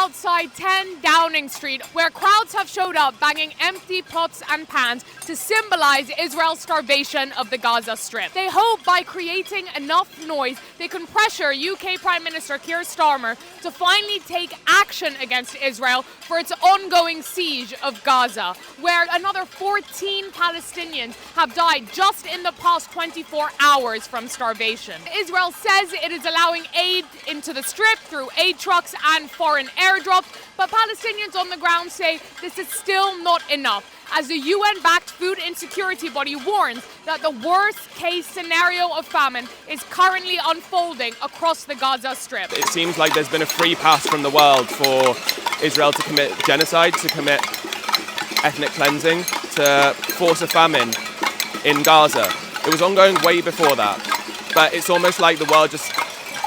outside 10 Downing Street, where crowds have showed up banging empty pots and pans to symbolise Israel's starvation of the Gaza Strip. They hope by creating enough noise they can pressure UK Prime Minister Keir Starmer to finally take action against Israel for its ongoing siege of Gaza, where another 14 Palestinians have died just in the past 24 hours from starvation. Israel says it is allowing aid into the Strip through aid trucks and foreign airdrops, but Palestinians on the ground say this is still not enough, as the UN-backed food insecurity body warns that the worst-case scenario of famine is currently unfolding across the Gaza Strip. It seems like there's been a free pass from the world for Israel to commit genocide, to commit ethnic cleansing, to force a famine in Gaza. It was ongoing way before that, but it's almost like the world just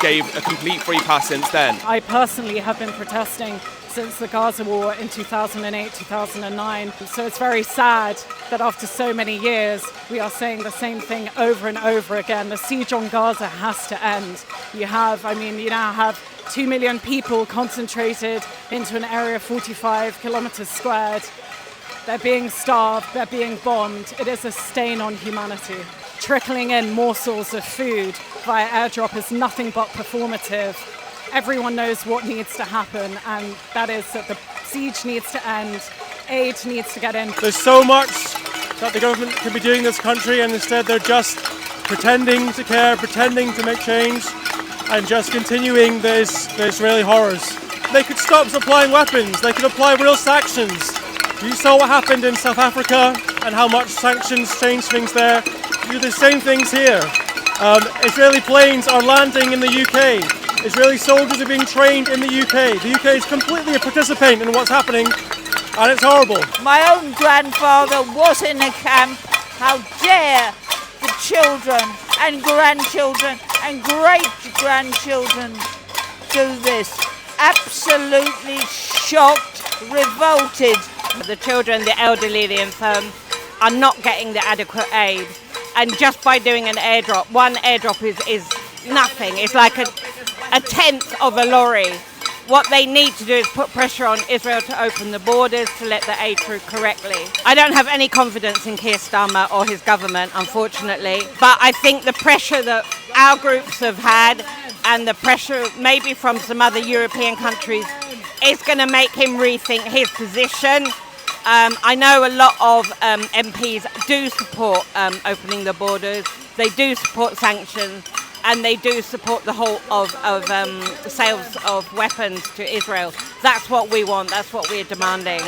gave a complete free pass since then. I personally have been protesting since the Gaza war in 2008, 2009. So it's very sad that after so many years, we are saying the same thing over and over again. The siege on Gaza has to end. You now have 2 million people concentrated into an area of 45 kilometers squared. They're being starved, they're being bombed. It is a stain on humanity. Trickling in morsels of food via airdrop is nothing but performative. Everyone knows what needs to happen, and that is that the siege needs to end, aid needs to get in. There's so much that the government could be doing in this country, and instead they're just pretending to care, pretending to make change, and just continuing the Israeli horrors. They could stop supplying weapons, they could apply real sanctions. You saw what happened in South Africa and how much sanctions changed things there. You do the same things here. Israeli planes are landing in the UK. Israeli soldiers are being trained in the UK. The UK is completely a participant in what's happening, and it's horrible. My own grandfather was in a camp. How dare the children and grandchildren and great-grandchildren do this? Absolutely shocked, revolted. The children, the elderly, the infirm are not getting the adequate aid. And just by doing an airdrop, one airdrop is nothing. It's like a tenth of a lorry. What they need to do is put pressure on Israel to open the borders, to let the aid through correctly. I don't have any confidence in Keir Starmer or his government, unfortunately. But I think the pressure that our groups have had and the pressure maybe from some other European countries is going to make him rethink his position. I know a lot of MPs do support opening the borders, they do support sanctions, and they do support the whole of sales of weapons to Israel. That's what we want, that's what we're demanding.